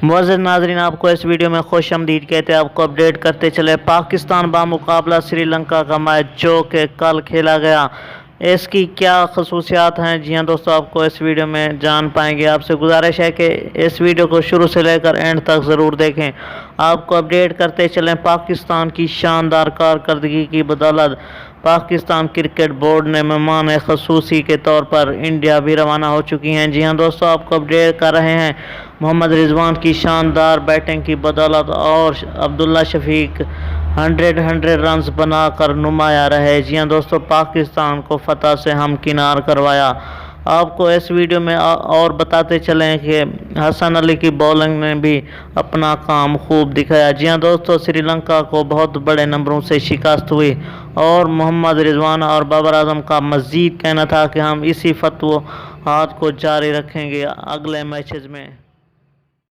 मुअज़्ज़िज़ नाज़रीन, आपको इस वीडियो में खुशामदीद कहते हैं। आपको अपडेट करते चले पाकिस्तान बामुकाबला श्रीलंका का मैच जो कि कल खेला गया, इसकी क्या खसूसियात हैं। जी हाँ दोस्तों, आपको इस वीडियो में जान पाएंगे। आपसे गुजारिश है कि इस वीडियो को शुरू से लेकर एंड तक ज़रूर देखें। आपको अपडेट करते चलें पाकिस्तान की शानदार कारकर्दगी की बदौलत पाकिस्तान क्रिकेट बोर्ड ने मेहमान खसूसी के तौर पर इंडिया भी रवाना हो चुकी हैं। जी हाँ दोस्तों, आपको अपडेट कर रहे हैं मोहम्मद रिजवान की शानदार बैटिंग की बदौलत और अब्दुल्ला शफीक 100 रन्स बनाकर नुमाया रहे। जी हाँ दोस्तों, पाकिस्तान को फतह से हमकिनार करवाया। आपको इस वीडियो में और बताते चलें कि हसन अली की बॉलिंग ने भी अपना काम खूब दिखाया। जी हाँ दोस्तों, श्रीलंका को बहुत बड़े नंबरों से शिकस्त हुई और मोहम्मद रिजवान और बाबर आजम का मज़ीद कहना था कि हम इसी फतवाहात को जारी रखेंगे अगले मैचेस में।